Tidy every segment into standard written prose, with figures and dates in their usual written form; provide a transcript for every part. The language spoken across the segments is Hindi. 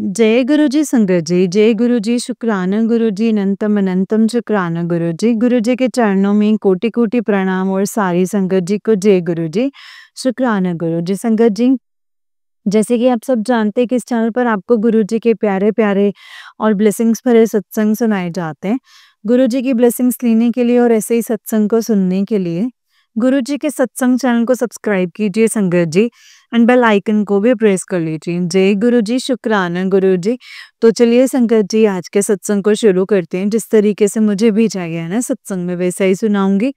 जय गुरु जी संगत जी, जय गुरु जी, शुक्राना गुरु जी, अनंतम अनंतम शुक्राना गुरु जी। गुरु जी के चरणों में कोटि कोटि प्रणाम और सारी संगत जी को जय गुरु जी, शुक्राना गुरु जी। संगत जी, जैसे कि आप सब जानते हैं कि इस चैनल पर आपको गुरु जी के प्यारे प्यारे और ब्लेसिंग्स भरे सत्संग सुनाए जाते हैं। गुरु जी की ब्लेसिंग्स लेने के लिए और ऐसे ही सत्संग को सुनने के लिए गुरु जी के सत्संग चैनल को सब्सक्राइब कीजिए संगत जी, एंड बेल आइकन को भी प्रेस कर लीजिए। जय गुरु जी, शुक्राना गुरु जी। तो चलिए संगत जी, आज के सत्संग को शुरू करते हैं। जिस तरीके से मुझे भेजा गया है ना सत्संग में, वैसा ही सुनाऊंगी।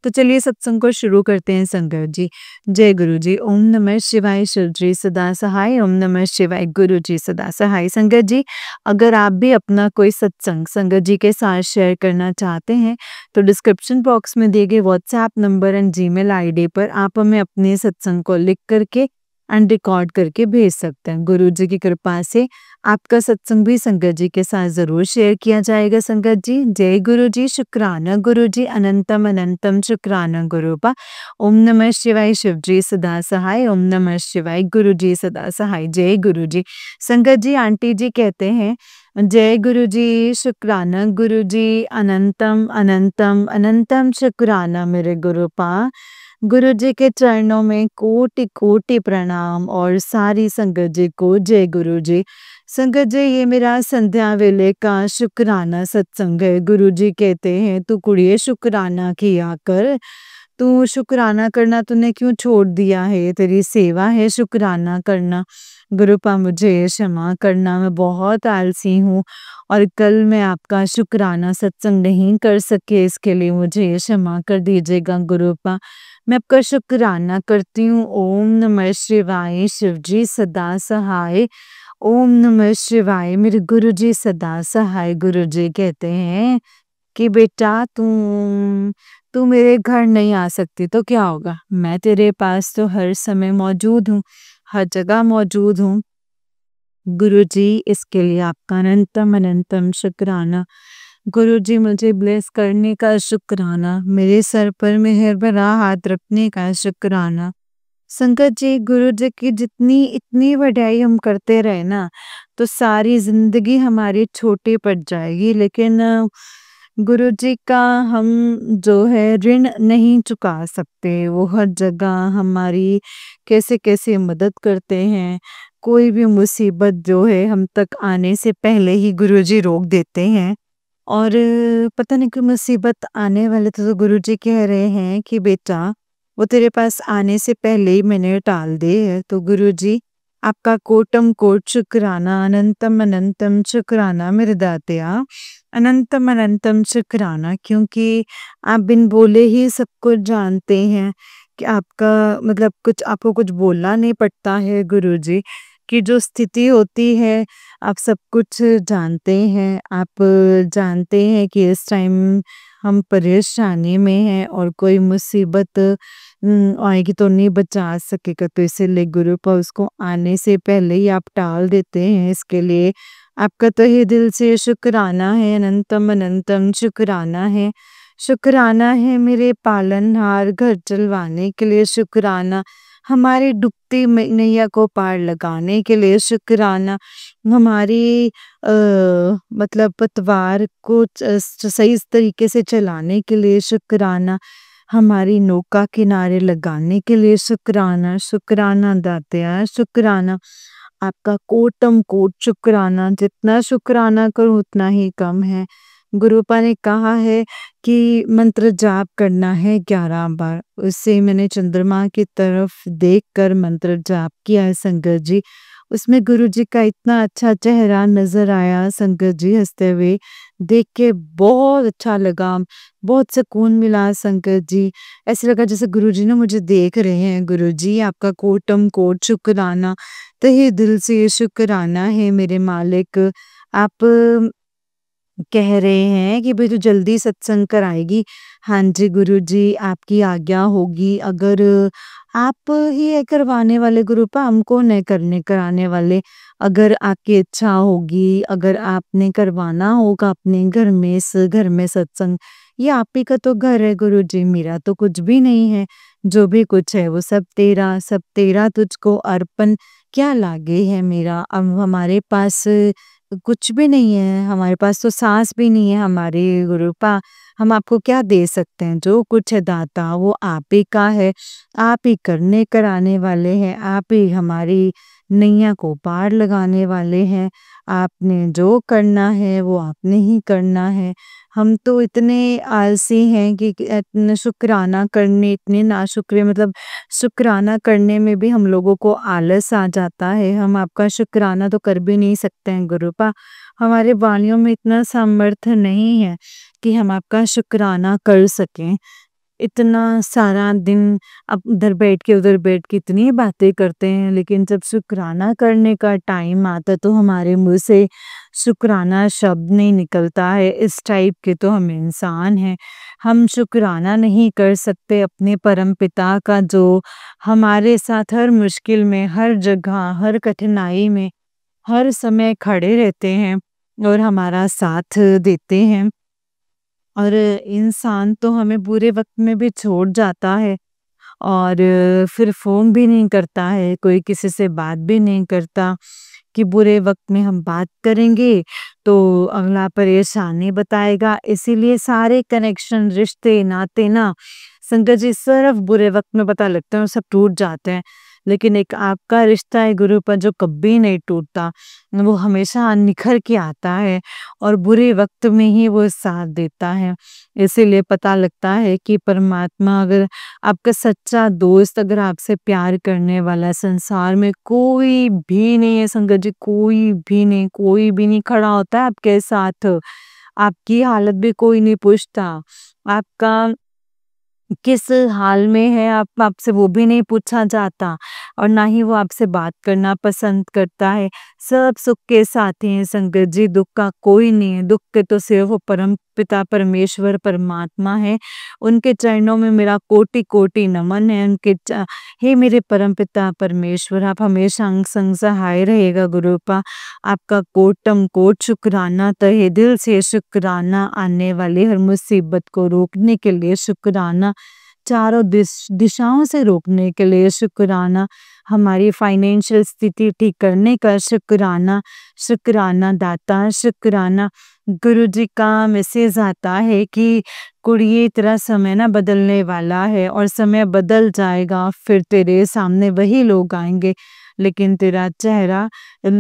तो चलिए सत्संग को शुरू करते हैं संगत जी। जय गुरु जी। ओम नमः शिवाय, शिव जी सदा सहाय। ओम नमः शिवाय, गुरु जी सदा सहाय। संगत जी, अगर आप भी अपना कोई सत्संग संगत जी के साथ शेयर करना चाहते हैं तो डिस्क्रिप्शन बॉक्स में दिए गए WhatsApp number and Gmail ID पर आप हमें अपने सत्संग को लिख करके एंड रिकॉर्ड करके भेज सकते हैं। गुरु जी की कृपा से आपका सत्संग भी संगत जी के साथ जरूर शेयर किया जाएगा। संगत जी, जय गुरु जी, शुक्राना गुरु जी, अनंतम अनंतम शुक्राना गुरुपा। ओम नमः शिवाय, शिव जी सदा सहाय। ओम नमः शिवाय, गुरु जी सदा सहाय। जय गुरु जी। संगत जी, आंटी जी कहते हैं जय गुरु जी, शुक्राना गुरु जी, अनंतम अनंतम अनंतम शुक्राना मेरे गुरुपा। गुरु जी के चरणों में कोटि कोटि प्रणाम और सारी संगत जी को जय गुरु जी। संगत जी, ये मेरा संध्या वेले का शुक्राना सत्संग है। गुरु जी कहते हैं तू कुड़िए शुक्राना किया कर, तू शुक्राना करना तूने क्यों छोड़ दिया है, तेरी सेवा है शुक्राना करना। गुरुपा मुझे क्षमा करना, मैं बहुत आलसी हूँ और कल मैं आपका शुक्राना सत्संग नहीं कर सके, इसके लिए मुझे क्षमा कर दीजिएगा गुरुपा। मैं आपका शुक्राना करती हूँ। ओम नमः शिवाय, शिव जी सदा सहाय। ओम नमः शिवाय, मेरे गुरु जी सदा सहाय। गुरु जी कहते हैं कि बेटा तू मेरे घर नहीं आ सकती तो क्या होगा, मैं तेरे पास तो हर समय मौजूद हूँ, हर जगह मौजूद हूँ। गुरु जी, इसके लिए आपका अनंतम अनंतम शुक्राना। गुरु जी, मुझे ब्लेस करने का शुक्राना, मेरे सर पर मेहर भरा हाथ रखने का शुक्राना। संगत जी, गुरु जी की जितनी इतनी वड्याई हम करते रहे ना तो सारी जिंदगी हमारी छोटी पड़ जाएगी, लेकिन गुरु जी का हम जो है ऋण नहीं चुका सकते। वो हर जगह हमारी कैसे कैसे मदद करते हैं। कोई भी मुसीबत जो है हम तक आने से पहले ही गुरु जी रोक देते हैं। और पता नहीं क्यों मुसीबत आने वाले तो गुरु जी कह रहे हैं कि बेटा वो तेरे पास आने से पहले ही मैंने टाल दे। तो गुरु जी, आपका कोटम कोट शुक्राना, अनंतम अनंतम शुक्राना मेरे दातिया, अनंतम अनंतम शुक्राना, क्योंकि आप बिन बोले ही सब कुछ जानते हैं कि आपका मतलब कुछ आपको कुछ बोलना नहीं पड़ता है। गुरु जी की जो स्थिति होती है आप सब कुछ जानते हैं। आप जानते हैं कि इस टाइम हम परेशानी में हैं और कोई मुसीबत आएगी तो नहीं बचा सकेगा, तो इसीलिए गुरु पर उसको आने से पहले ही आप टाल देते हैं। इसके लिए आपका तहे दिल से शुक्राना है, अनंतम अनंतम शुक्राना है। शुक्राना है मेरे पालनहार, घर चलवाने के लिए शुक्राना, हमारी डूबती नैया को पार लगाने के लिए शुक्राना, हमारी मतलब पतवार को सही तरीके से चलाने के लिए शुक्राना, हमारी नौका किनारे लगाने के लिए शुक्राना। शुक्राना दातिया, शुक्राना। आपका कोटम कोट शुक्राना, जितना शुक्राना करूं उतना ही कम है। गुरुपा ने कहा है कि मंत्र जाप करना है 11 बार। उससे मैंने चंद्रमा की तरफ देखकर मंत्र जाप किया है संगत जी। उसमें गुरु जी का इतना अच्छा चेहरा नजर आया संगत जी, हंसते हुए देख के बहुत अच्छा लगा, बहुत सुकून मिला संगत जी। ऐसे लगा जैसे गुरु जी ना मुझे देख रहे हैं। गुरु जी, आपका कोटम कोट शुक्राना, तहे दिल से शुक्राना है मेरे मालिक। आप कह रहे हैं कि भाई तू जल्दी सत्संग कराएगी। हाँ जी गुरु जी, आपकी आज्ञा होगी। अगर आप ही है करवाने वाले गुरुपा, हम कौन है करने कराने वाले। अगर आपकी इच्छा होगी, अगर आपने करवाना होगा अपने घर में, इस घर में सत्संग, ये आप ही का तो घर है गुरु जी, मेरा तो कुछ भी नहीं है। जो भी कुछ है वो सब तेरा तुझको अर्पण क्या लागे है मेरा? अब हमारे पास कुछ भी नहीं है, हमारे पास तो साँस भी नहीं है हमारे गुरूपा, हम आपको क्या दे सकते हैं? जो कुछ है दाता वो आप ही का है, आप ही करने कराने वाले हैं, आप ही हमारी नैया को पार लगाने वाले हैं। आपने जो करना है वो आपने ही करना है। हम तो इतने आलसी हैं कि इतने शुक्राना करने इतने नाशुक्र मतलब शुक्राना करने में भी हम लोगों को आलस आ जाता है। हम आपका शुक्राना तो कर भी नहीं सकते हैं गुरुपा। हमारे वाणियों में इतना सामर्थ्य नहीं है कि हम आपका शुक्राना कर सकें। इतना सारा दिन अब उधर बैठ के उधर बैठ के इतनी बातें करते हैं, लेकिन जब शुक्राना करने का टाइम आता तो हमारे मुँह से शुक्राना शब्द नहीं निकलता है। इस टाइप के तो हम इंसान हैं। हम शुक्राना नहीं कर सकते अपने परमपिता का जो हमारे साथ हर मुश्किल में, हर जगह, हर कठिनाई में, हर समय खड़े रहते हैं और हमारा साथ देते हैं। और इंसान तो हमें बुरे वक़्त में भी छोड़ जाता है और फिर फ़ोन भी नहीं करता है, कोई किसी से बात भी नहीं करता कि बुरे वक़्त में हम बात करेंगे तो अगला परेशानी बताएगा। इसीलिए सारे कनेक्शन, रिश्ते, नाते ना संगत जी सिर्फ़ बुरे वक़्त में पता लगता है और सब टूट जाते हैं। लेकिन एक आपका रिश्ता है गुरु पर जो कभी नहीं टूटता, वो हमेशा निखर के आता है और बुरे वक़्त में ही वो साथ देता है। इसीलिए पता लगता है कि परमात्मा अगर आपका सच्चा दोस्त अगर आपसे प्यार करने वाला संसार में कोई भी नहीं है संगत जी, कोई भी नहीं खड़ा होता है आपके साथ। आपकी हालत भी कोई नहीं पूछता। आपका किस हाल में है आप आपसे वो भी नहीं पूछा जाता और ना ही वो आपसे बात करना पसंद करता है। सब सुख के साथी हैं संगत जी, दुःख का कोई नहीं है। दुःख के तो सिर्फ वो परम पिता परमेश्वर परमात्मा है। उनके चरणों में मेरा कोटि-कोटि नमन है। हे मेरे परमपिता परमेश्वर, आप हमेशा अंग संग सहाय रहेगा गुरुपा। आपका कोटम कोट शुक्राना, तहे दिल से शुक्राना, आने वाली हर मुसीबत को रोकने के लिए शुक्राना, चारों दिशाओं से रोकने के लिए शुक्राना, हमारी फाइनेंशियल स्थिति ठीक करने का शुक्राना, शुक्राना दाता शुक्राना। गुरु जी का मैसेज आता है कि कुड़िए तेरा समय ना बदलने वाला है और समय बदल जाएगा, फिर तेरे सामने वही लोग आएंगे, लेकिन तेरा चेहरा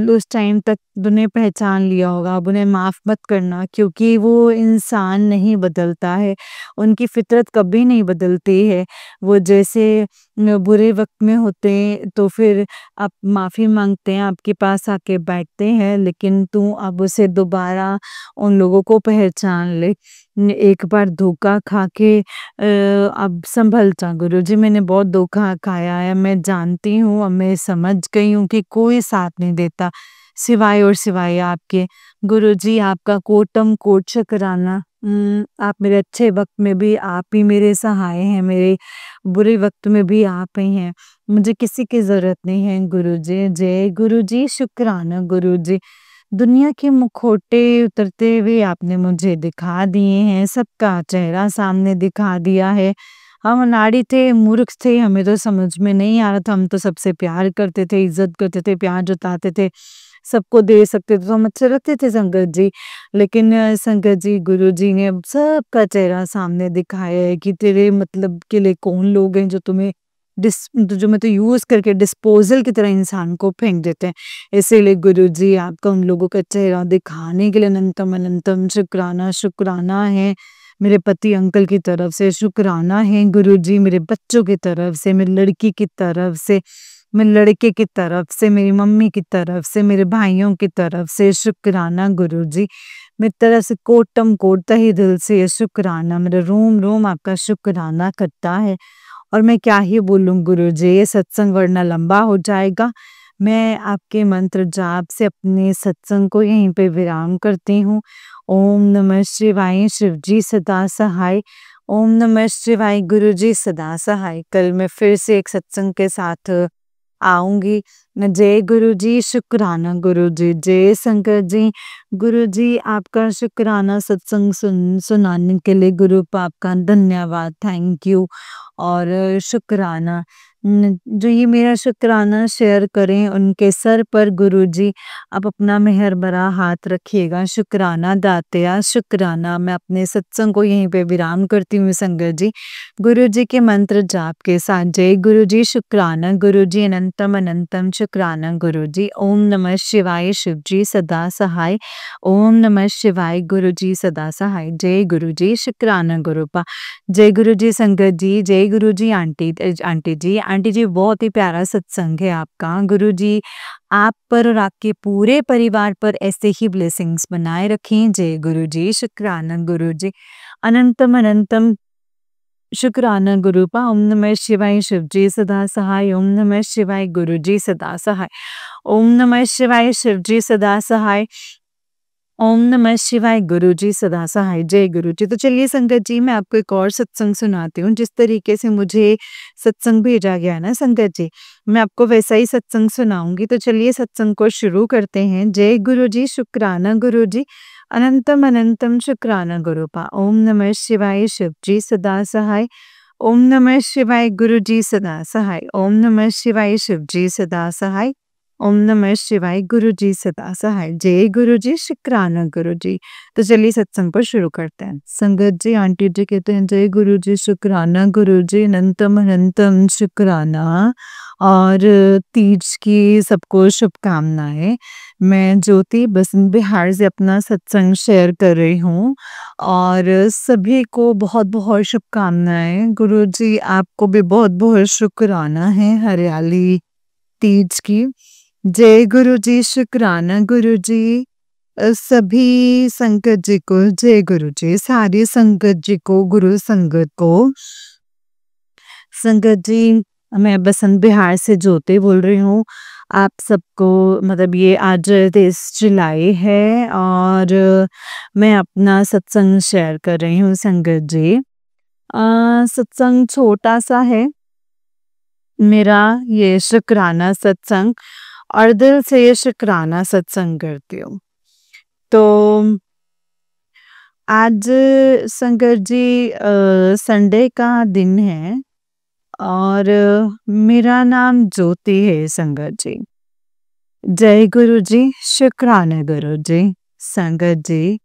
उस टाइम तक उन्हें पहचान लिया होगा। अब उन्हें माफ़ मत करना क्योंकि वो इंसान नहीं बदलता है, उनकी फितरत कभी नहीं बदलती है। वो जैसे बुरे वक़्त में होते हैं तो फिर आप माफ़ी माँगते हैं, आपके पास आके बैठते हैं, लेकिन तू अब उसे दोबारा उन लोगों को पहचान ले। एक बार धोखा खा के अब संभल जा गुरुजी, मैंने बहुत धोखा खाया है, मैं जानती हूँ, अब मैं समझ गई हूँ कि कोई साथ नहीं देता सिवाय और सिवाय आपके। गुरुजी आपका कोटम कोट शुक्राना। आप मेरे अच्छे वक़्त में भी आप ही मेरे सहाय हैं, मेरे बुरे वक़्त में भी आप ही हैं। मुझे किसी की ज़रूरत नहीं है गुरुजी। जय गुरुजी, शुक्राना गुरुजी। दुनिया के मुखौटे उतरते हुए आपने मुझे दिखा दिए हैं, सबका चेहरा सामने दिखा दिया है। हम अनाड़ी थे, मूर्ख थे, हमें तो समझ में नहीं आ रहा था, हम तो सबसे प्यार करते थे, इज़्ज़त करते थे, प्यार जताते थे, सबको दे सकते थे तो हम अच्छे लगते थे संगत जी। लेकिन संगत जी, गुरुजी ने अब सबका चेहरा सामने दिखाया है कि तेरे मतलब के लिए कौन लोग हैं जो तुम्हें जो मतलब यूज़ करके डिस्पोज़ल की तरह इंसान को फेंक देते हैं। इसीलिए गुरुजी आपका उन लोगों का चेहरा दिखाने के लिए अनंतम अनंतम शुक्राना शुक्राना है। मेरे पति अंकल की तरफ से शुक्राना है गुरुजी, मेरे बच्चों की तरफ से, मेरी लड़की की तरफ से, मेरे लड़के की तरफ से, मेरी मम्मी की तरफ से, मेरे भाइयों की तरफ से शुक्राना गुरुजी। मेरी तरफ से कोटम कोट तहे दिल से ये शुक्राना, मेरा रोम-रोम आपका शुक्राना करता है। और मैं क्या ही बोलूँ गुरुजी, ये सत्संग वरना लंबा हो जाएगा। मैं आपके मंत्र जाप से अपने सत्संग को यहीं पे विराम करती हूँ। ओम नमः शिवाय, शिव जी सदा सहाय। ओम नमः शिवाय, गुरु जी सदा सहाय। कल मैं फिर से एक सत्संग के साथ आऊँगी। जय गुरु जी, शुक्राना गुरु जी, जय संगत जी। गुरु जी आपका शुक्राना सत्संग सुनाने के लिए गुरु पाप का धन्यवाद, थैंक यू। और शुक्राना जो ये मेरा शुक्राना शेयर करें उनके सर पर गुरु जी आप अपना मेहर भरा हाथ रखिएगा। शुक्राना दातया, शुक्राना। मैं अपने सत्संग को यहीं पे विराम करती हूँ संगत जी। गुरु जी के मंत्र जाप के साथ। जय गुरु जी, शुक्राना गुरु जी, अनंतम अनंतम शुक्राना गुरु जी। ओम नमः शिवाय, शिव जी सदा सहाय। ओम नमः शिवाय, गुरु जी सदा सहाय। जय गुरु जी, शुक्राना गुरु पा। जय गुरु जी संगत जी, जय गुरु जी आंटी आंटी जी बहुत ही प्यारा सत्संग है आपका। गुरु जी आप पर और आपके पूरे परिवार पर ऐसे ही ब्लेसिंग्स बनाए रखें। जय गुरु जी, शुक्राना गुरु जी, अनंतम अनंतम शुक्राना गुरु पा। ओम नमः शिवाय, शिव जी सदा सहाय। ओम नमः शिवाय, गुरु जी सदा सहाय। ओम नमः शिवाय, शिव जी सदा सहाय। ओम नमः शिवाय, गुरु जी सदा सहाय। जय गुरु जी। तो चलिए संगत जी मैं आपको एक और सत्संग सुनाती हूँ। जिस तरीके से मुझे सत्संग भेजा गया ना संगत जी, मैं आपको वैसा ही सत्संग सुनाऊंगी। तो चलिए सत्संग को शुरू करते हैं। जय गुरु जी, शुक्राना गुरु जी, अनंतम अनंतम शुक्राना गुरु पा। ओम नमः शिवाय, शिव जी सदा सहाय। ओम नमः शिवाय, गुरु जी सदा सहाय। ओम नमः शिवाय, शिव जी सदा सहाय। ओम नमः शिवाय, गुरु जी सदा सहाय। जय गुरु जी, शुक्राना गुरु जी। तो चलिए सत्संग पर शुरू करते हैं। संगत जी आंटी जी कहते हैं जय गुरु जी, शुक्राना गुरु जी, अनंतम अनंतम शुक्राना। और तीज की सबको शुभकामनाएं। मैं ज्योति बसंत बिहार से अपना सत्संग शेयर कर रही हूँ और सभी को बहुत बहुत शुभकामनाएं। गुरु जी आपको भी बहुत बहुत शुक्राना है हरियाली तीज की। जय गुरु जी, शुक्राना गुरु जी। सभी संगत जी को जय गुरु जी, सारी संगत जी को, गुरु संगत को। संगत जी मैं बसंत बिहार से ज्योति बोल रही हूँ। आप सबको मतलब ये आज 23 जुलाई है और मैं अपना सत्संग शेयर कर रही हूँ संगत जी। सत्संग छोटा सा है मेरा, ये शुक्राना सत्संग, और दिल से ये शुक्राना सत्संग करती हूँ। तो आज संगत जी संडे का दिन है और मेरा नाम ज्योति है संगत जी। जय गुरु जी, शुक्राना गुरु जी। संगत जी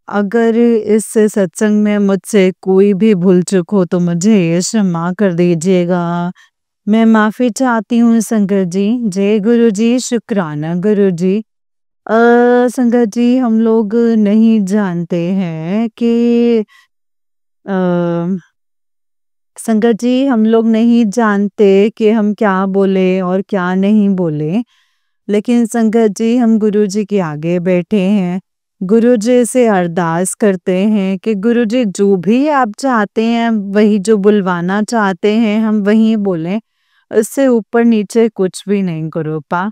अगर इस सत्संग में मुझसे कोई भी भूल चूक हो तो मुझे क्षमा कर दीजिएगा, मैं माफी चाहती हूँ संगत जी। जय गुरु जी, शुक्राना गुरु जी। संगत जी हम लोग नहीं जानते हैं कि संगत जी हम लोग नहीं जानते कि हम क्या बोले और क्या नहीं बोले, लेकिन संगत जी हम गुरु जी के आगे बैठे हैं, गुरु जी से अरदास करते हैं कि गुरु जी जो भी आप चाहते हैं, वही जो बुलवाना चाहते हैं हम वही बोलें, इससे ऊपर नीचे कुछ भी नहीं गुरु पा।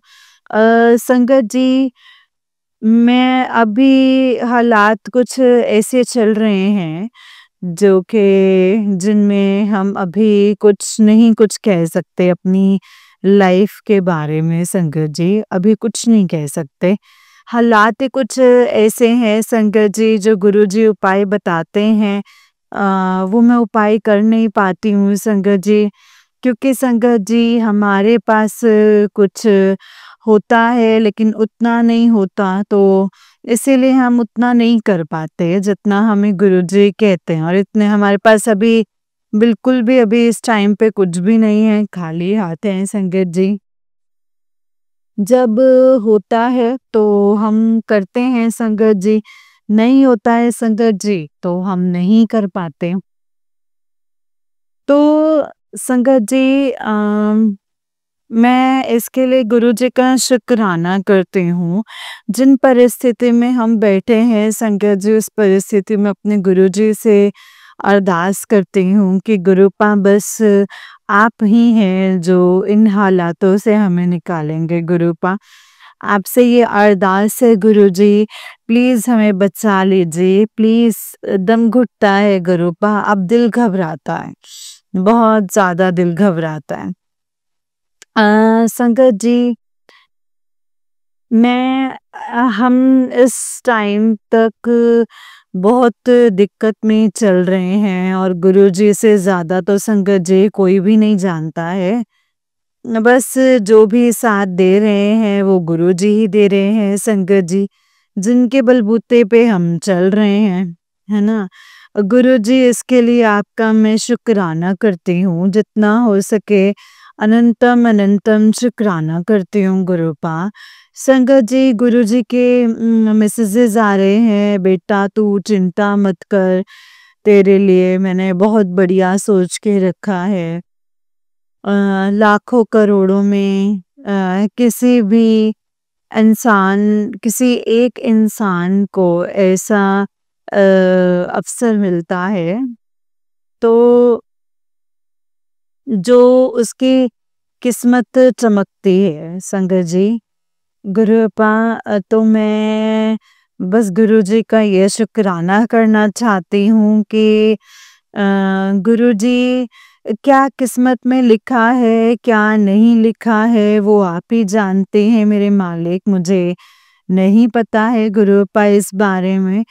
संगत जी मैं अभी हालात कुछ ऐसे चल रहे हैं जो कि जिनमें हम अभी कुछ नहीं कुछ कह सकते अपनी लाइफ के बारे में संगत जी, अभी कुछ नहीं कह सकते। हालात ही कुछ ऐसे हैं संगत जी जो गुरुजी उपाय बताते हैं, वो मैं उपाय कर नहीं पाती हूँ संगत जी, क्योंकि संगत जी हमारे पास कुछ होता है लेकिन उतना नहीं होता, तो इसीलिए हम उतना नहीं कर पाते जितना हमें गुरुजी कहते हैं। और इतने हमारे पास अभी बिल्कुल भी अभी इस टाइम पे कुछ भी नहीं है, खाली हाथ हैं संगत जी। जब होता है तो हम करते हैं संगत जी, नहीं होता है संगत जी तो हम नहीं कर पाते। तो संगत जी मैं इसके लिए गुरुजी का शुक्राना करती हूँ। जिन परिस्थिति में हम बैठे हैं संगत जी, उस परिस्थिति में अपने गुरुजी से अरदास करती हूँ कि गुरुपा बस आप ही हैं जो इन हालातों से हमें निकालेंगे गुरुपा। आपसे ये अरदास है गुरुजी, प्लीज़ हमें बचा लीजिए, प्लीज़। दम घुटता है गुरुपा, अब दिल घबराता है, बहुत ज़्यादा दिल घबराता है। संगत जी हम इस टाइम तक बहुत दिक्कत में चल रहे हैं और गुरुजी से ज़्यादा तो संगत जी कोई भी नहीं जानता है। बस जो भी साथ दे रहे हैं वो गुरुजी ही दे रहे हैं संगत जी, जिनके बलबूते पे हम चल रहे हैं, है ना? गुरुजी इसके लिए आपका मैं शुक्राना करती हूँ, जितना हो सके अनंतम अनंतम शुक्राना करती हूँ गुरुपा। संगत जी गुरुजी के मैसेजेस आ रहे हैं, बेटा तू चिंता मत कर, तेरे लिए मैंने बहुत बढ़िया सोच के रखा है। लाखों करोड़ों में किसी भी किसी एक इंसान को ऐसा अवसर मिलता है तो जो उसकी किस्मत चमकती है संगत जी। गुरुपा तो मैं बस गुरुजी का ये शुक्राना करना चाहती हूँ कि गुरुजी क्या किस्मत में लिखा है, क्या नहीं लिखा है वो आप ही जानते हैं मेरे मालिक, मुझे नहीं पता है गुरुपा इस बारे में।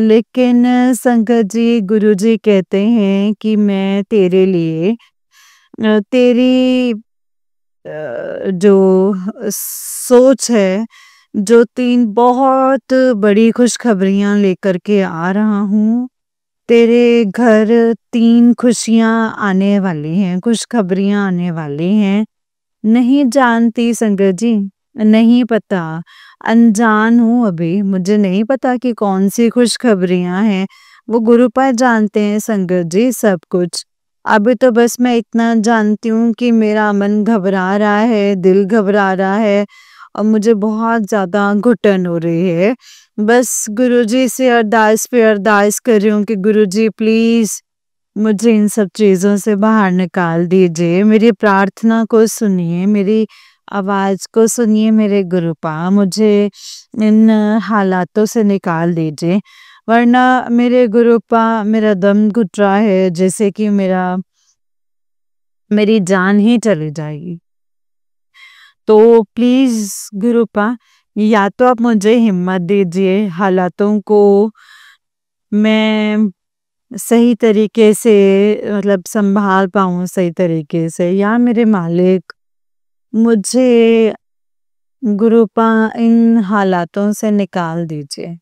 लेकिन संगत जी गुरुजी कहते हैं कि मैं तेरे लिए तेरी जो सोच है, जो 3 बहुत बड़ी खुशखबरियाँ लेकर के आ रहा हूँ। तेरे घर 3 खुशियाँ आने वाली हैं, खुशखबरियाँ आने वाली हैं। नहीं जानती संगत जी, नहीं पता, अनजान हूँ अभी, मुझे नहीं पता कि कौन-सी खुशखबरियाँ हैं, वो गुरुपाद जानते हैं संगत जी सब कुछ। अभी तो बस मैं इतना जानती हूँ कि मेरा मन घबरा रहा है, दिल घबरा रहा है और मुझे बहुत ज़्यादा घुटन हो रही है। बस गुरुजी से अरदास पे अरदास कर रही हूँ कि गुरुजी प्लीज़ मुझे इन सब चीज़ों से बाहर निकाल दीजिए, मेरी प्रार्थना को सुनिए, मेरी आवाज़ को सुनिए मेरे गुरुपा, मुझे इन हालातों से निकाल दीजिए। वरना मेरे गुरुपा मेरा दम घुट रहा है जैसे कि मेरी जान ही चली जाएगी। तो प्लीज़ गुरुपा या तो आप मुझे हिम्मत दीजिए, हालातों को मैं सही तरीके से मतलब सँभाल पाऊँ सही तरीके से, या मेरे मालिक मुझे गुरुपा इन हालातों से निकाल दीजिए।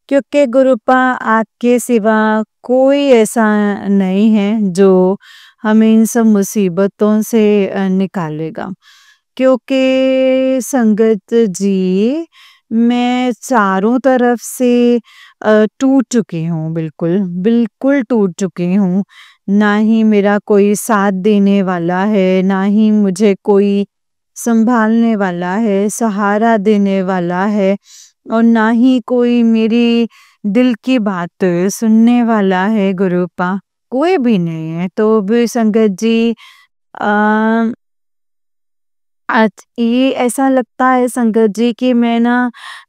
क्योंकि गुरुपा आपके सिवा कोई ऐसा नहीं है जो हमें इन सब मुसीबतों से निकालेगा। क्योंकि संगत जी मैं चारों तरफ से टूट चुकी हूँ बिल्कुल, बिल्कुल टूट चुकी हूँ। ना ही मेरा कोई साथ देने वाला है, ना ही मुझे कोई सँभालने वाला है, सहारा देने वाला है और ना ही कोई मेरी दिल की बात सुनने वाला है गुरुपा, कोई भी नहीं है। तो भी संगत जी अ आज ये ऐसा लगता है संगत जी कि मैं ना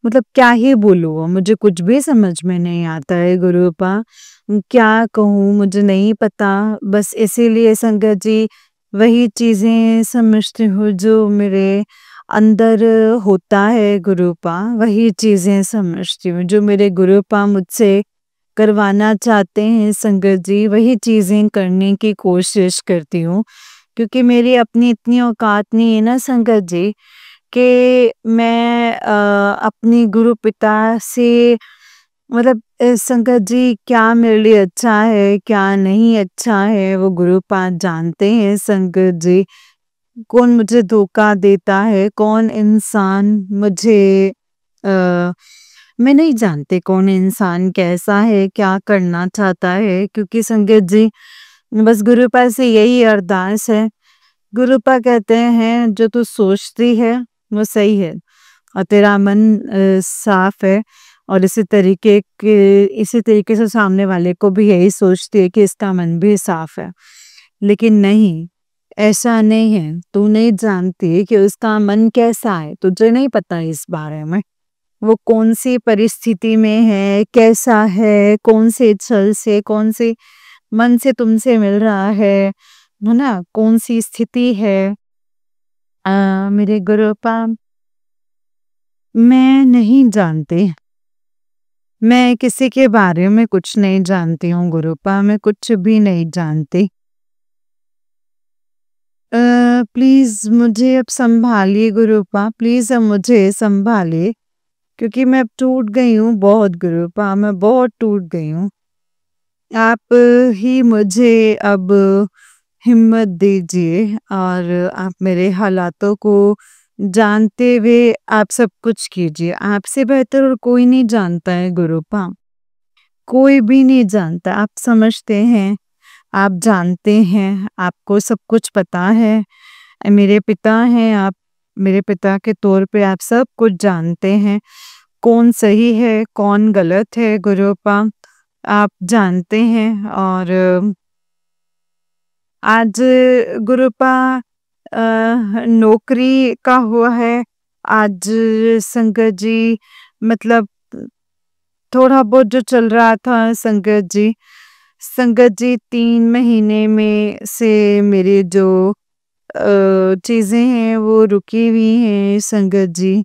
मतलब क्या ही बोलूँ, मुझे कुछ भी समझ में नहीं आता है गुरुपा। क्या कहूँ मुझे नहीं पता, बस इसीलिए संगत जी वही चीज़ें समझती हूँ जो मेरे अंदर होता है गुरुपा, वही चीज़ें समझती हूँ जो मेरे गुरुपा मुझसे करवाना चाहते हैं संगत जी, वही चीज़ें करने की कोशिश करती हूँ। क्योंकि मेरी अपनी इतनी औकात नहीं है ना संगत जी कि मैं अपनी गुरु पिता से मतलब संगत जी क्या मेरे लिए अच्छा है, क्या नहीं अच्छा है, वो गुरुपाद जानते हैं संगत जी। कौन मुझे धोखा देता है, कौन इंसान मुझे मैं नहीं जानती कौन इंसान कैसा है, क्या करना चाहता है क्योंकि संगत जी बस गुरुपा से यही अरदास है। गुरुपा कहते हैं जो तू सोचती है वो सही है और तेरा मन साफ है और इसी तरीके से सामने वाले को भी यही सोचती है कि इसका मन भी साफ है। लेकिन नहीं, ऐसा नहीं है, तू नहीं जानती कि उसका मन कैसा है, तुझे नहीं पता इस बारे में। वो कौन सी परिस्थिति में है, कैसा है, कौन से छल से, कौन से मन से तुमसे मिल रहा है ना? कौन सी स्थिति है, मेरे गुरुपा, मैं नहीं जानती। मैं किसी के बारे में कुछ नहीं जानती हूँ गुरुपा, मैं कुछ भी नहीं जानती। प्लीज़ मुझे अब सँभालिए गुरुपा, प्लीज़ अब मुझे सँभालिए, क्योंकि मैं अब टूट गई हूँ बहुत गुरुपा, मैं बहुत टूट गई हूँ। आप ही मुझे अब हिम्मत दीजिए और आप मेरे हालातों को जानते हुए आप सब कुछ कीजिए। आपसे बेहतर और कोई नहीं जानता है गुरुपा, कोई भी नहीं जानता। आप समझते हैं, आप जानते हैं, आपको सब कुछ पता है। मेरे पिता हैं आप, मेरे पिता के तौर पे आप सब कुछ जानते हैं। कौन सही है, कौन गलत है गुरुपा, आप जानते हैं। और आज गुरुपा नौकरी का हुआ है। आज संगत जी, मतलब थोड़ा बहुत जो चल रहा था संगत जी 3 महीने में से मेरी जो चीज़ें हैं वो रुकी हुई हैं संगत जी।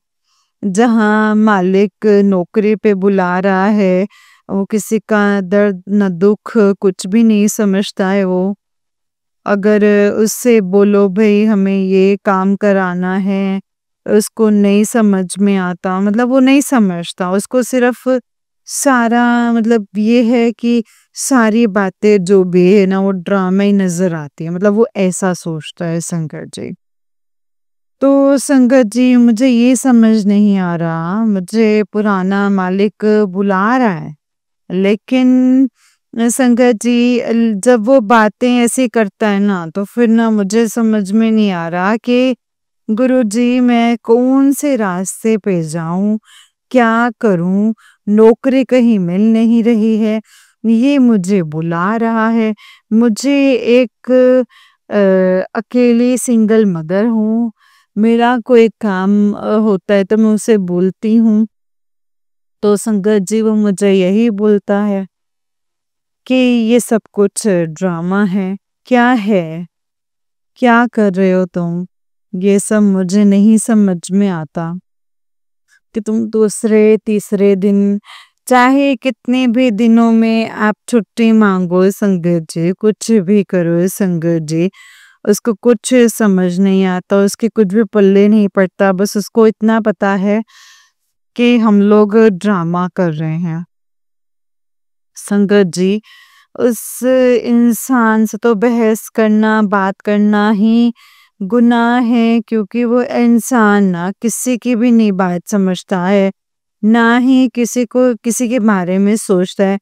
जहाँ मालिक नौकरी पे बुला रहा है, वो किसी का दर्द न दुख कुछ भी नहीं समझता है वो। अगर उससे बोलो भई हमें ये काम कराना है, उसको नहीं समझ में आता, मतलब वो नहीं समझता। उसको सिर्फ़ सारा मतलब ये है कि सारी बातें जो भी है ना वो ड्रामा ही नज़र आती है, मतलब वो ऐसा सोचता है संकट जी। तो संगत जी मुझे ये समझ नहीं आ रहा, मुझे पुराना मालिक बुला रहा है, लेकिन संगत जी जब वो बातें ऐसी करता है ना तो फिर ना मुझे समझ में नहीं आ रहा कि गुरुजी मैं कौन से रास्ते पे जाऊं, क्या करूं, नौकरी कहीं मिल नहीं रही है, ये मुझे बुला रहा है। मुझे एक अकेली सिंगल मदर हूँ, मेरा कोई काम होता है तो मैं उसे बोलती हूँ, तो संगत जी वो मुझे यही बोलता है कि ये सब कुछ ड्रामा है। क्या है? क्या कर रहे हो तुम? ये सब मुझे नहीं समझ में आता कि तुम दूसरे, तीसरे दिन चाहे कितने भी दिनों में आप छुट्टी माँगो संगत जी, कुछ भी करो संगत जी, उसको कुछ समझ नहीं आता, उसके कुछ भी पल्ले नहीं पड़ता, बस उसको इतना पता है कि हम लोग ड्रामा कर रहे हैं। संगत जी, उस इंसान से तो बहस करना, बात करना ही गुनाह है, क्योंकि वो इंसान ना किसी की भी नहीं बात समझता है, ना ही किसी को किसी के बारे में सोचता है।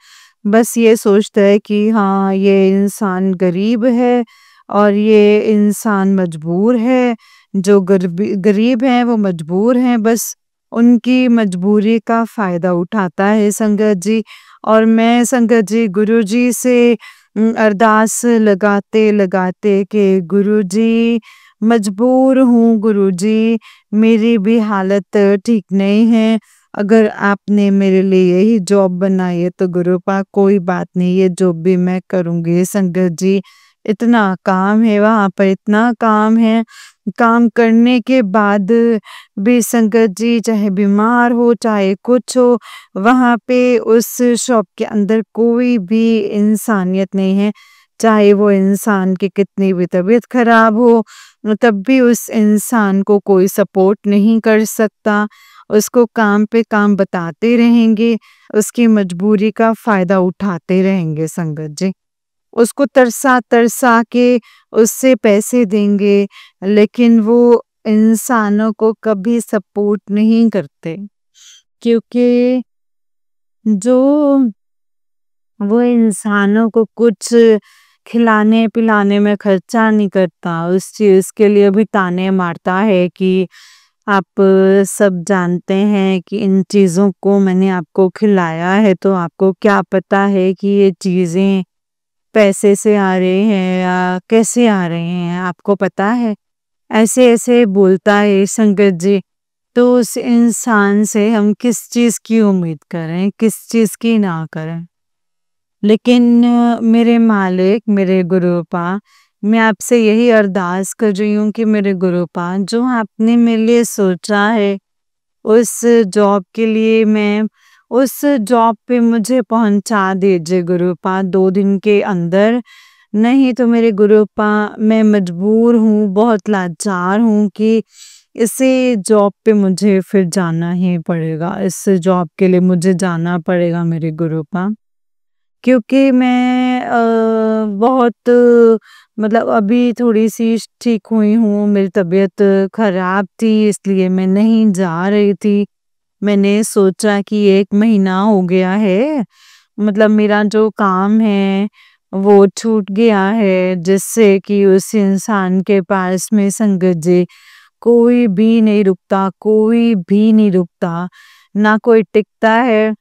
बस ये सोचता है कि हाँ, ये इंसान गरीब है और ये इंसान मजबूर है, जो गरीब हैं वो मजबूर हैं, बस उनकी मजबूरी का फ़ायदा उठाता है संगत जी। और मैं संगत जी गुरुजी से अरदास लगाते-लगाते कि गुरुजी मजबूर हूँ गुरुजी, मेरी भी हालत ठीक नहीं है। अगर आपने मेरे लिए यही जॉब बनाई है तो गुरुपा कोई बात नहीं, ये जॉब भी मैं करूँगी संगत जी। इतना काम है वहाँ पर, इतना काम है, काम करने के बाद भी संगत जी चाहे बीमार हो, चाहे कुछ हो, वहाँ पे उस शॉप के अंदर कोई भी इंसानियत नहीं है। चाहे वो इंसान की कितनी भी तबीयत खराब हो, तब भी उस इंसान को कोई सपोर्ट नहीं कर सकता। उसको काम पे काम बताते रहेंगे, उसकी मजबूरी का फ़ायदा उठाते रहेंगे संगत जी। उसको तरसा-तरसा के उससे पैसे देंगे, लेकिन वो इंसानों को कभी सपोर्ट नहीं करते, क्योंकि जो वो इंसानों को कुछ खिलाने-पिलाने में खर्चा नहीं करता, उस चीज़ के लिए भी ताने मारता है कि आप सब जानते हैं कि इन चीज़ों को मैंने आपको खिलाया है, तो आपको क्या पता है कि ये चीज़ें पैसे से आ रहे हैं या कैसे आ रहे हैं, आपको पता है? ऐसे-ऐसे बोलता है संगत जी। तो उस इंसान से हम किस चीज़ की उम्मीद करें, किस चीज़ की ना करें? लेकिन मेरे मालिक, मेरे गुरुपा, मैं आपसे यही अरदास कर रही हूँ कि मेरे गुरुपाद जो आपने मेरे लिए सोचा है उस जॉब के लिए मैं उस जॉब पे मुझे पहुँचा दीजिए गुरुपाद 2 दिन के अंदर। नहीं तो मेरे गुरुपाद मैं मजबूर हूँ, बहुत लाचार हूँ कि इसी जॉब पे मुझे फिर जाना ही पड़ेगा। इस जॉब के लिए मुझे जाना पड़ेगा मेरे गुरुपाद। क्योंकि मैं बहुत मतलब अभी थोड़ी-सी ठीक हुई हूँ, मेरी तबीयत खराब थी इसलिए मैं नहीं जा रही थी। मैंने सोचा कि 1 महीना हो गया है, मतलब मेरा जो काम है वो छूट गया है जिससे कि उस इंसान के पास में संगत जी कोई भी नहीं रुकता, कोई भी नहीं रुकता, ना कोई टिकता है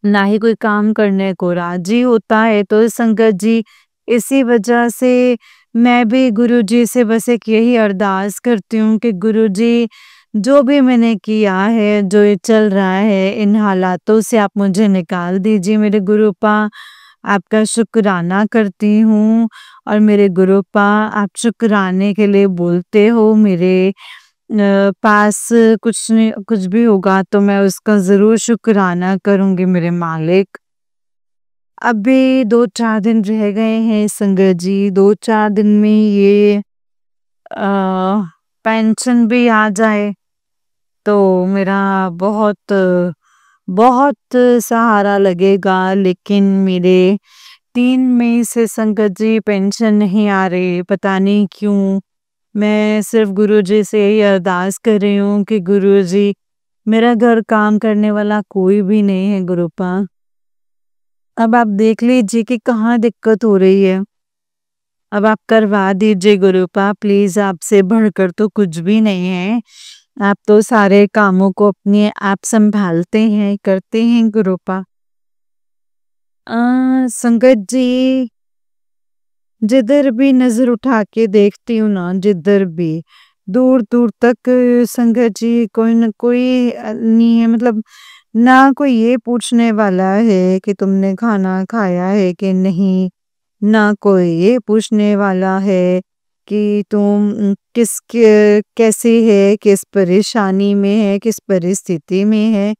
ना ही कोई काम करने को राजी होता है। तो संगत जी इसी वजह से मैं भी गुरुजी से बस एक यही अरदास करती हूँ कि गुरुजी जो भी मैंने किया है, जो ये चल रहा है इन हालातों से आप मुझे निकाल दीजिए मेरे गुरुपा। आपका शुक्राना करती हूँ और मेरे गुरुपा आप शुक्राने के लिए बोलते हो मेरे पास कुछ नहीं कुछ भी होगा तो मैं उसका ज़रूर शुक्राना करूँगी मेरे मालिक। अभी 2-4 दिन रह गए हैं संगत जी, 2-4 दिन में ये पेंशन भी आ जाए तो मेरा बहुत बहुत सहारा लगेगा। लेकिन मेरे 3 मई से संगत जी पेंशन नहीं आ रही, पता नहीं क्यों? मैं सिर्फ गुरुजी से यही अरदास कर रही हूँ कि गुरुजी मेरा घर काम करने वाला कोई भी नहीं है गुरुपा। अब आप देख लीजिए कि कहाँ दिक्कत हो रही है। अब आप करवा दीजिए गुरुपा प्लीज़, आपसे बढ़कर तो कुछ भी नहीं है। आप तो सारे कामों को अपने आप सँभालते हैं, करते हैं गुरुपा। संगत जी जिधर भी नज़र उठा के देखती हूँ ना, जिधर भी, दूर-दूर तक संगत जी कोई न कोई नहीं है, मतलब ना कोई ये पूछने वाला है कि तुमने खाना खाया है कि नहीं, ना कोई ये पूछने वाला है कि तुम कैसी है, किस परेशानी में है, किस परिस्थिति में है।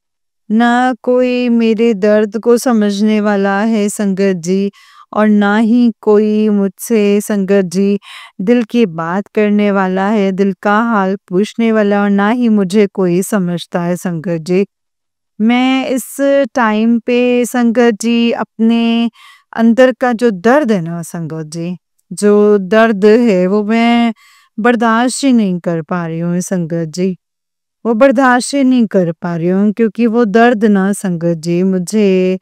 ना कोई मेरे दर्द को समझने वाला है संगत जी और ना ही कोई मुझसे संगत जी दिल की बात करने वाला है, दिल का हाल पूछने वाला और ना ही मुझे कोई समझता है संगत जी। मैं इस टाइम पे संगत जी अपने अंदर का जो दर्द है ना संगत जी, जो दर्द है वो मैं बर्दाश्त ही नहीं कर पा रही हूँ संगत जी। वो बर्दाश्त ही नहीं कर पा रही हूँ क्योंकि वो दर्द ना संगत जी मुझे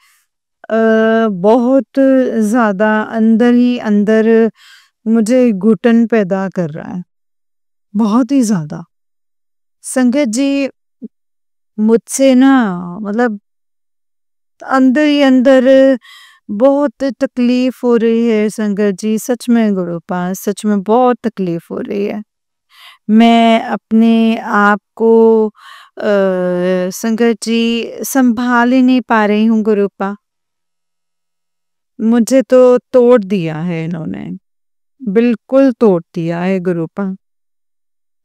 बहुत ज़्यादा अंदर ही अंदर मुझे घुटन पैदा कर रहा है, बहुत ही ज़्यादा। संगत जी मुझसे ना मतलब अंदर ही अंदर बहुत तकलीफ हो रही है संगत जी, सच में गुरुपास सच में बहुत तकलीफ हो रही है। मैं अपने आप को संगत जी संभाल ही नहीं पा रही हूँ गुरुपा। मुझे तो तोड़ दिया है इन्होंने, बिल्कुल तोड़ दिया है गुरुपा।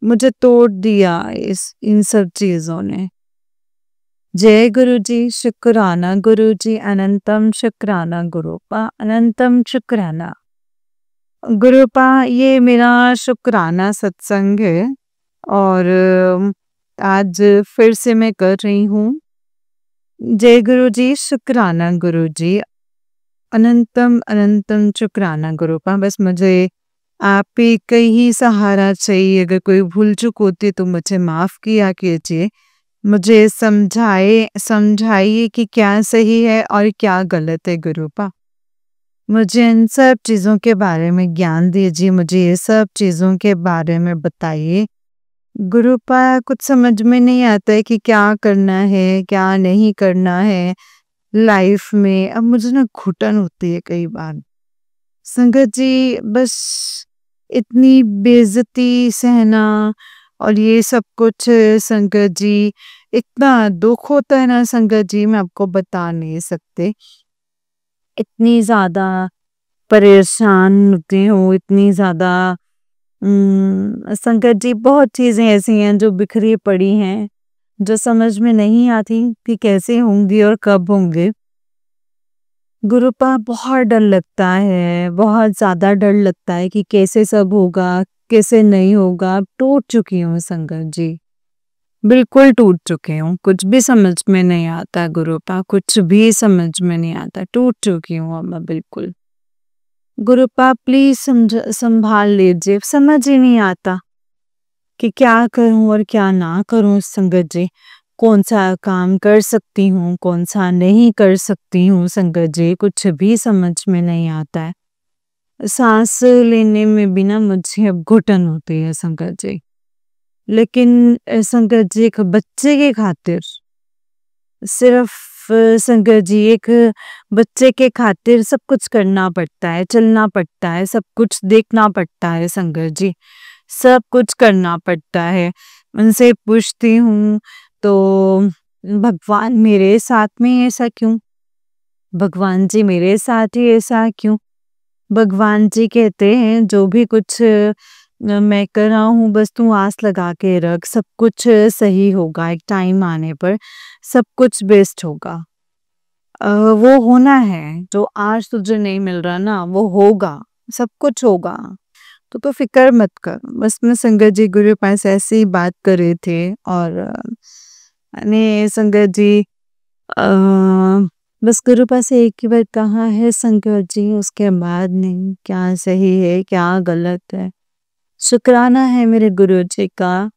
मुझे तोड़ दिया इस इन सब चीज़ों ने। जय गुरुजी, शुक्राना गुरुजी, अनंतम शुक्राना गुरुपा, अनंतम शुक्राना। गुरुपा ये मेरा शुक्राना सत्संग है और आज फिर से मैं कर रही हूँ। जय गुरुजी, शुक्राना गुरुजी, अनंतम अनंतम शुक्राना गुरुपा। बस मुझे आप ही का ही सहारा चाहिए, अगर कोई भूल चूक होती तो मुझे माफ़ किया कीजिए। मुझे समझाइए कि क्या सही है और क्या गलत है गुरुपा। मुझे इन सब चीज़ों के बारे में ज्ञान दीजिए, मुझे ये सब चीज़ों के बारे में बताइए। गुरुपा कुछ समझ में नहीं आता है कि क्या करना है, क्या नहीं करना है लाइफ में। अब मुझे ना घुटन होती है कई बार। संगत जी बस इतनी बेइज्जती सहना और ये सब कुछ संगत जी, इतना दुःख होता है ना संगत जी मैं आपको बता नहीं सकते। इतनी ज़्यादा परेशान होती हूँ इतनी ज़्यादा। संकट जी, बहुत चीज़ें ऐसी हैं जो बिखरी पड़ी हैं, जो समझ में नहीं आती कि कैसे होंगी और कब होंगे। गुरुपा, बहुत डर लगता है, बहुत ज़्यादा डर लगता है कि कैसे सब होगा, कैसे नहीं होगा। टूट चुकी हूँ संगत जी, बिल्कुल टूट चुकी हूँ। कुछ भी समझ में नहीं आता गुरुपा, कुछ भी समझ में नहीं आता। टूट चुकी हूँ अब मैं बिल्कुल। गुरुपा प्लीज संभाल लीजिए, समझ ही नहीं आता कि क्या करूं और क्या ना करूं संगत जी। कौन सा काम कर सकती हूँ, कौन सा नहीं कर सकती हूँ संगत जी, कुछ भी समझ में नहीं आता है। सांस लेने में भी ना मुझे अब घुटन होती है संगत जी। लेकिन संगत जी, एक बच्चे के खातिर, सिर्फ संगत जी, एक बच्चे के खातिर सब कुछ करना पड़ता है, चलना पड़ता है, सब कुछ देखना पड़ता है संगत जी, सब कुछ करना पड़ता है। उनसे पूछती हूँ तो भगवान मेरे साथ में ऐसा क्यों? भगवान जी मेरे साथ ही ऐसा क्यों? भगवान जी कहते हैं जो भी कुछ मैं कर रहा हूँ बस तू आस लगा के रख, सब कुछ सही होगा, एक टाइम आने पर सब कुछ बेस्ट होगा। वो होना है, जो आज तुझे नहीं मिल रहा ना वो होगा, सब कुछ होगा। तो फिक्र मत कर। बस मैं संगत जी गुरु पास ऐसे ही बात कर रहे थे और मैंने संगत जी बस गुरु पास एक ही बार कहा है संगत जी, उसके बाद नहीं, क्या सही है क्या गलत है। शुक्राना है मेरे गुरु जी का।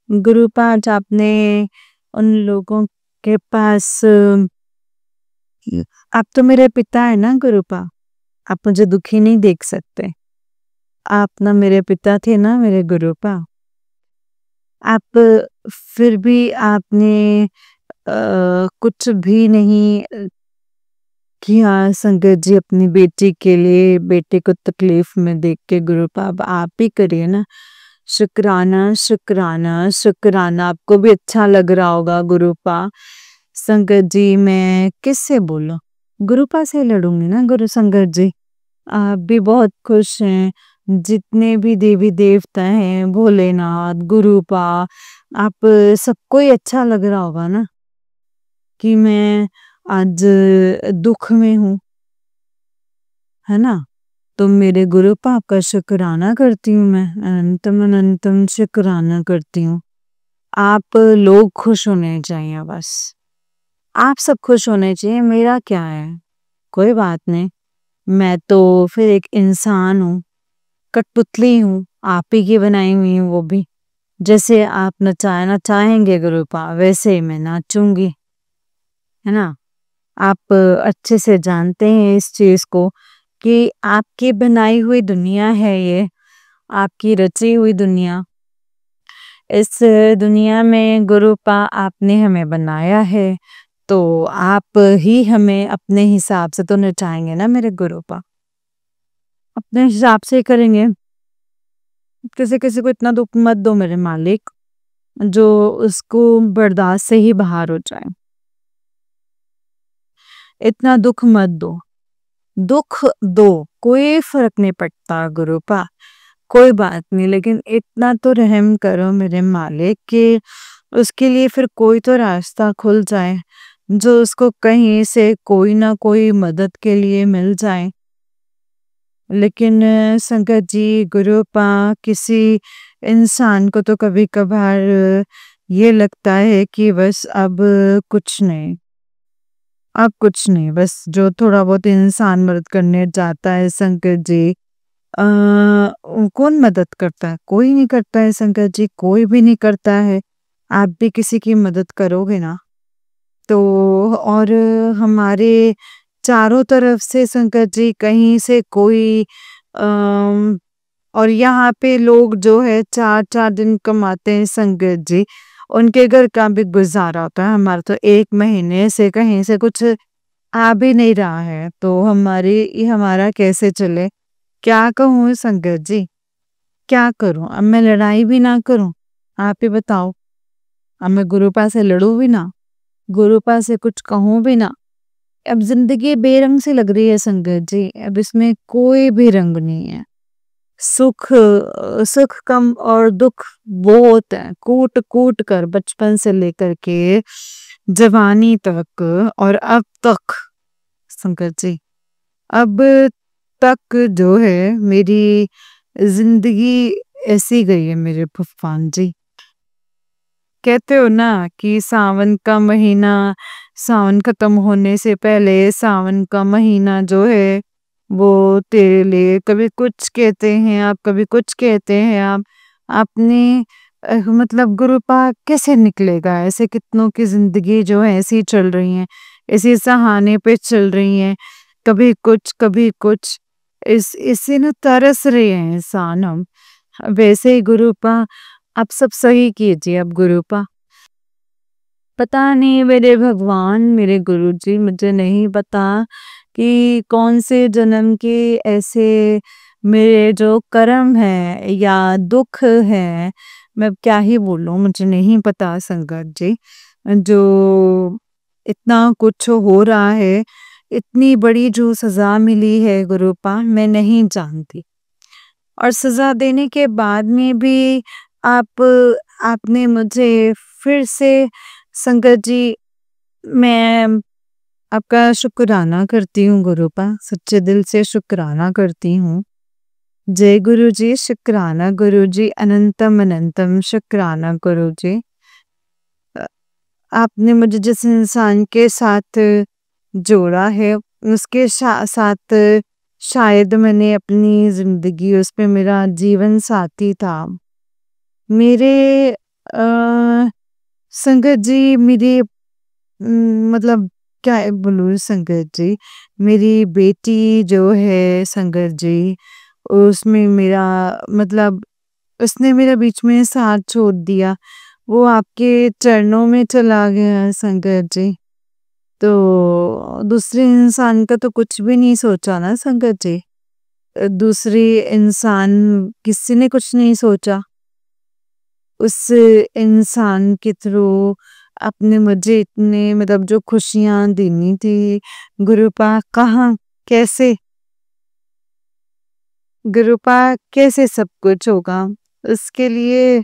गुरु पास आपने उन लोगों के पास आप तो मेरे पिता है ना गुरुपा, आप मुझे दुखी नहीं देख सकते। आप ना मेरे पिता थे ना मेरे गुरुपा। आप फिर भी आपने कुछ भी नहीं किया संगत जी अपनी बेटी के लिए, बेटे को तकलीफ में देख के। गुरुपा अब आप ही करिए ना। शुक्राना शुक्राना शुक्राना, आपको भी अच्छा लग रहा होगा गुरुपा। संगत जी मैं किससे बोलूं? गुरुपा से लड़ूंगी ना गुरु संगत जी। आप भी बहुत खुश हैं, जितने भी देवी देवता हैं, भोलेनाथ, गुरुपा, आप सबको ही अच्छा लग रहा होगा ना कि मैं आज दुख में हूँ, है ना? तो मेरे गुरुपा आपका शुक्राना करती हूँ मैं, अनंतम अनंतम शुक्राना करती हूँ। आप लोग खुश होने चाहिए बस। आप सब खुश होने चाहिए, मेरा क्या है? कोई बात नहीं। मैं तो फिर एक इंसान हूँ, कठपुतली हूँ, आप ही की बनाई हुई हूँ वो भी। जैसे आप नचाना चाहेंगे गुरुपा वैसे ही मैं नाचूंगी, है ना? आप अच्छे से जानते हैं इस चीज को कि आपकी बनाई हुई दुनिया है ये, आपकी रची हुई दुनिया। इस दुनिया में गुरुपा आपने हमें बनाया है, तो आप ही हमें अपने हिसाब से तो नचाएंगे ना मेरे गुरुपा। अपने हिसाब से करेंगे। किसी किसी को इतना दुख मत दो मेरे मालिक, जो उसको बर्दाश्त से ही बाहर हो जाए। इतना दुख मत दो। दुख दो, कोई फर्क नहीं पड़ता गुरुपा, कोई बात नहीं, लेकिन इतना तो रहम करो मेरे मालिक कि उसके लिए फिर कोई तो रास्ता खुल जाए, जो उसको कहीं से कोई ना कोई मदद के लिए मिल जाए। लेकिन संगत जी गुरुपा, किसी इंसान को तो कभी कभार ये लगता है कि बस अब कुछ नहीं, अब कुछ नहीं, बस जो थोड़ा बहुत इंसान मदद करने जाता है संगत जी, कौन मदद करता है? कोई नहीं करता है संगत जी, कोई भी नहीं करता है। आप भी किसी की मदद करोगे ना तो। और हमारे चारों तरफ से संकट जी कहीं से कोई अम, और यहाँ पे लोग जो है 4-4 दिन कमाते हैं संगत जी, उनके घर का भी गुजारा होता है। हमारा तो 1 महीने से कहीं से कुछ आ भी नहीं रहा है, तो हमारा कैसे चले? क्या कहूँ संगत जी, क्या करूं? अब मैं लड़ाई भी ना करूं, आप ही बताओ। अब मैं गुरुपा से लड़ूं भी ना, गुरुपा से कुछ कहूं भी ना, अब जिंदगी बेरंग सी लग रही है संगत जी, अब इसमें कोई भी रंग नहीं है। सुख कम और दुख बहुत है, कूट कूट कर बचपन से लेकर के जवानी तक और अब तक संगत जी, अब तक जो है मेरी जिंदगी ऐसी गई है मेरे भगवान जी। कहते हो ना कि सावन का महीना, सावन खत्म होने से पहले सावन का महीना जो है वो तेरे लिए कभी कुछ कहते हैं आप, कभी कुछ कहते हैं आप। आपने मतलब गुरुपा कैसे निकलेगा? ऐसे कितनों की जिंदगी जो है ऐसी चल रही है, ऐसी सहाने पे चल रही है, कभी कुछ कभी कुछ। इससे ना तरस रहे हैं इंसान हम। वैसे ही गुरुपा आप सब सही कीजिए अब गुरुपा। पता नहीं मेरे भगवान, मेरे गुरुजी, मुझे नहीं पता कि कौन से जन्म के ऐसे मेरे जो कर्म है या दुख है, मैं अब क्या ही बोलूं, मुझे नहीं पता संगत जी। जो इतना कुछ हो रहा है, इतनी बड़ी जो सजा मिली है गुरुपा, मैं नहीं जानती। और सजा देने के बाद में भी आप आपने मुझे फिर से संगत जी, मैं आपका शुक्राना करती हूँ गुरुपा, सच्चे दिल से शुक्राना करती हूँ। जय गुरु जी, शुक्राना गुरु जी, अनंतम अनंतम शुक्राना गुरु जी। आपने मुझे जिस इंसान के साथ जोड़ा है उसके साथ शायद मैंने अपनी जिंदगी, उस पे मेरा जीवन साथी था। मेरे संगत जी, मेरी मतलब क्या बोलूं संगत जी, मेरी बेटी जो है संगत जी, उसमें मेरा मतलब उसने मेरा बीच में साथ छोड़ दिया, वो आपके चरणों में चला गया है संगत जी। तो दूसरे इंसान का तो कुछ भी नहीं सोचा ना संगत जी। दूसरी इंसान, किसी ने कुछ नहीं सोचा। उस इंसान के थ्रू आपने मुझे इतने मतलब जो खुशियां देनी थी गुरुपा, कहाँ, कैसे गुरुपा, कैसे सब कुछ होगा? उसके लिए,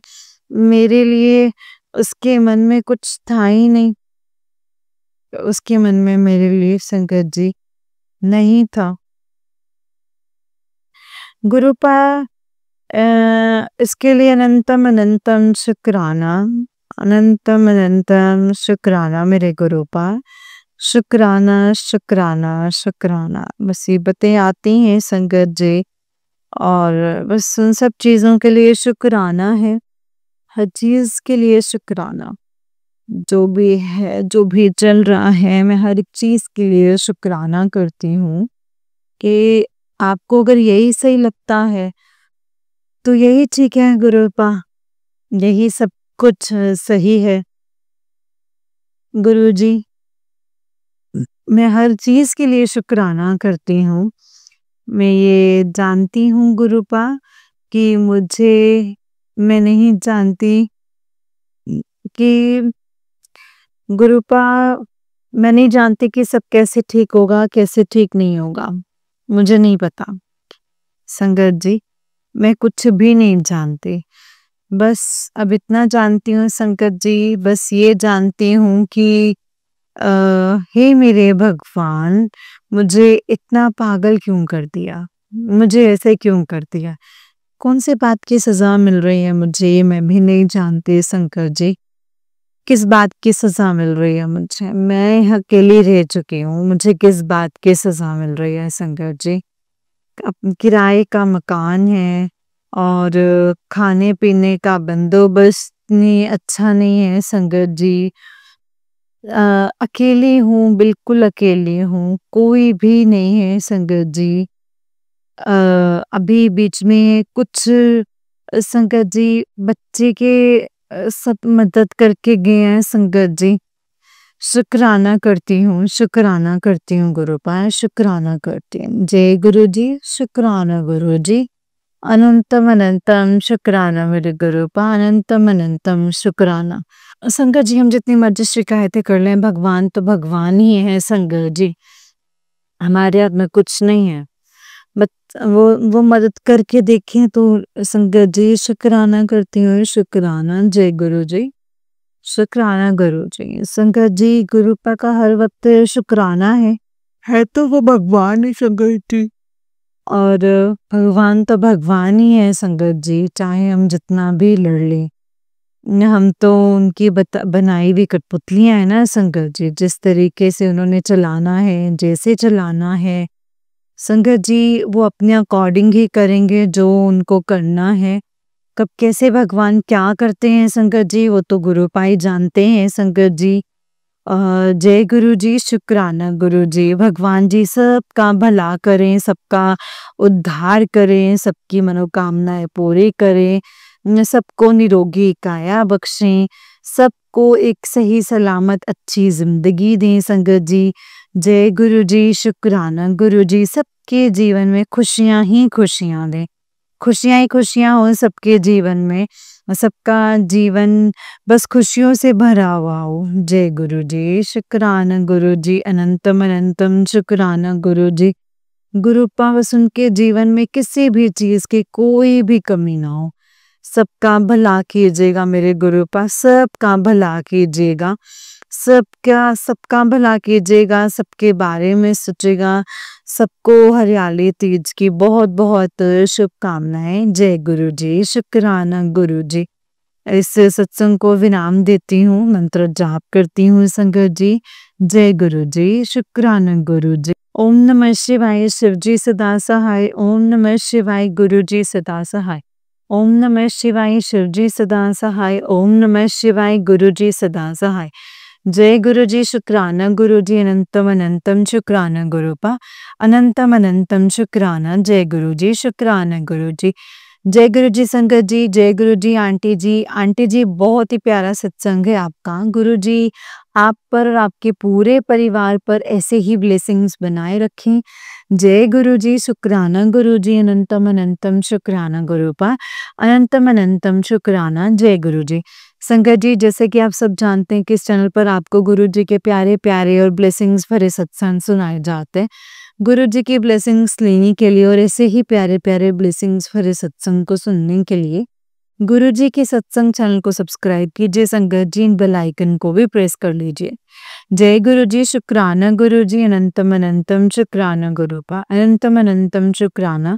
मेरे लिए उसके मन में कुछ था ही नहीं। उसके मन में मेरे लिए संगत जी नहीं था गुरुपा। इसके लिए अनंतम अनंतम शुक्राना, अनंतम अनंतम शुक्राना मेरे गुरुपा। शुक्राना शुक्राना शुक्राना। मुसीबतें आती हैं संगत जी, और बस उन सब चीज़ों के लिए शुक्राना है, हर चीज़ के लिए शुक्राना। जो भी है, जो भी चल रहा है, मैं हर एक चीज़ के लिए शुक्राना करती हूँ कि आपको अगर यही सही लगता है तो यही ठीक है गुरुपा, यही सब कुछ सही है गुरुजी। मैं हर चीज़ के लिए शुक्राना करती हूँ। मैं ये जानती हूँ गुरुपा कि मैं नहीं जानती कि गुरुपा, मैं नहीं जानती कि सब कैसे ठीक होगा, कैसे ठीक नहीं होगा, मुझे नहीं पता संगत जी। मैं कुछ भी नहीं जानती, बस अब इतना जानती हूँ संगत जी, बस ये जानती हूँ कि हे मेरे भगवान, मुझे इतना पागल क्यों कर दिया, मुझे ऐसे क्यों कर दिया? कौन से बात की सजा मिल रही है मुझे, ये मैं भी नहीं जानती शंकर जी। किस बात की सजा मिल रही है मुझे? मैं अकेली रह चुकी हूँ, मुझे किस बात की सजा मिल रही है शंकर जी? किराए का मकान है और खाने पीने का बंदोबस्त नहीं अच्छा नहीं है संगत जी। अकेली हूँ, बिल्कुल अकेली हूँ, कोई भी नहीं है संगत जी। अभी बीच में कुछ संगत जी बच्चे के सब मदद करके गए हैं संगत जी। शुक्राना करती हूँ गुरुपा, शुक्राना करती हूँ। जय गुरु जी, शुक्राना गुरु जी। अनंतम अनंतम शुक्राना मेरे गुरुपा, अनंतम अनंतम शुक्राना। संगत जी, हम जितनी मर्जी शिकायतें कर लें, भगवान तो भगवान ही है संगत जी, हमारे हाथ में कुछ नहीं है। बट वो मदद करके देखें तो संगत जी, शुक्राना करती हूँ, शुक्राना। जय गुरु जी, शुक्राना गुरु जी। संगत जी, गुरुपा का हर वक्त शुक्राना है तो वो भगवान ही संगत जी। और भगवान तो भगवान ही है संगत जी, चाहे हम जितना भी लड़ लें। हम तो उनकी बनाई हुई कठपुतलियां है ना संगत जी, जिस तरीके से उन्होंने चलाना है, जैसे चलाना है संगत जी, वो अपने अकॉर्डिंग ही करेंगे जो उनको करना है। कब कैसे भगवान क्या करते हैं संगत जी, वो तो गुरुपाई जानते हैं संगत जी। जय गुरु जी, शुक्राना गुरु जी। भगवान जी सबका भला करें, सबका उद्धार करें, सबकी मनोकामनाएं पूरी करें, सबको निरोगी काया बख्शें, सबको एक सही सलामत अच्छी जिंदगी दें संगत जी। जय गुरु जी, शुक्राना गुरु जी। सबके जीवन में खुशियां ही खुशियां दें, खुशियां ही खुशियां हो सबके जीवन में, सबका जीवन बस खुशियों से भरा हुआ हो। जय गुरु जी, शुक्राना गुरु जी, अनंतम अनंतम शुक्राना गुरु जी। गुरुपा बस उनके जीवन में किसी भी चीज की कोई भी कमी ना हो, सबका भला कीजिएगा मेरे गुरुपा, सबका भला कीजिएगा, सबका सबका भला कीजिएगा, सबके बारे में सोचेगा। सबको हरियाली तीज की बहुत बहुत शुभकामनाएं। जय गुरु जी, शुक्राना गुरु जी। इस सत्संग को विराम देती हूँ, मंत्र जाप करती हूँ संगत जी। जय गुरु जी, शुक्राना गुरु जी। ओम नमः शिवाय, शिव जी सदा सहाय। ओम नमः शिवाय, गुरु जी सदा सहाय। ओम नमः शिवाय, शिव जी सदा सहाय। ओम नमः शिवाय, गुरु जी सदा सहाय। जय गुरु जी, शुक्राना गुरु जी, अनंतम अनंतम शुक्राना गुरुपा, अनंतम अनंतम शुक्राना। जय गुरु जी, शुक्राना गुरु जी। जय गुरु जी संगत जी, जय गुरु जी आंटी जी। आंटी जी, बहुत ही प्यारा सत्संग है आपका। गुरु जी आप पर और आपके पूरे परिवार पर ऐसे ही ब्लेसिंग्स बनाए रखें। जय गुरु जी, शुक्राना गुरु जी, अनंतम अनंतम शुक्राना गुरुपा, अनंतम अनंतम शुक्राना। जय गुरु जी। संगत जी, जैसे कि आप सब जानते हैं कि इस चैनल पर आपको गुरु जी के प्यारे प्यारे और ब्लेसिंग्स भरे सत्संग सुनाए जाते हैं। गुरु जी की ब्लेसिंग्स लेने के लिए और ऐसे ही प्यारे प्यारे ब्लेसिंग्स भरे सत्संग को सुनने के लिए गुरु जी के सत्संग चैनल को सब्सक्राइब कीजिए संगत जी, बेल आइकन को भी प्रेस कर लीजिए। जय गुरु जी, शुक्राना गुरु जी, अनंतम अनंतम शुक्राना गुरुपा, अनंतम अनंतम शुक्राना।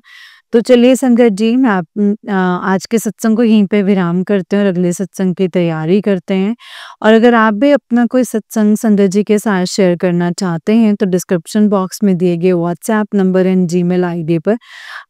तो चलिए संगत जी, मैं आज के सत्संग को यहीं पे विराम करते हैं और अगले सत्संग की तैयारी करते हैं। और अगर आप भी अपना कोई सत्संग संगत जी के साथ शेयर करना चाहते हैं तो डिस्क्रिप्शन बॉक्स में दिए गए WhatsApp number and Gmail ID पर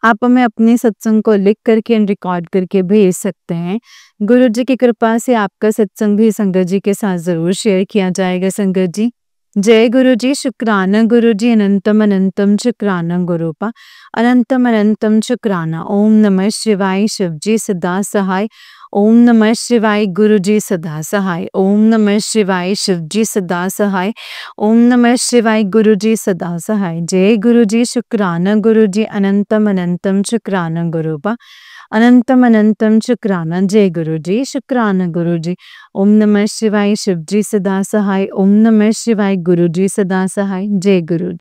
आप हमें अपने सत्संग को लिख करके एंड रिकॉर्ड करके भेज सकते हैं। गुरु जी की कृपा से आपका सत्संग भी संगत जी के साथ जरूर शेयर किया जाएगा संगत जी। जय गुरु जी, शुक्राना गुरु जी, अनंतम अनंतम शुक्राना गुरुपा, अनंतम अनंतम शुक्राना। ओम नमः शिवाय, शिव जी सदा सहाय। ओम नमः शिवाय, गुरु जी सदा सहाय। ओम नमः शिवाय, शिव जी सदा सहाय। ओम नमः शिवाय, गुरु जी सदा सहाय। जय गुरु जी, शुक्राना गुरु जी, अनंतम अनंतम शुक्राना गुरुपा, अनंतम अनंतम शुक्राना। जय गुरु जी, शुक्राना गुरु जी। ओम नमः शिवाय, शिव जी सदा सहाय। ओम नमः शिवाय, गुरु जी सदा सहाय। जय गुरु।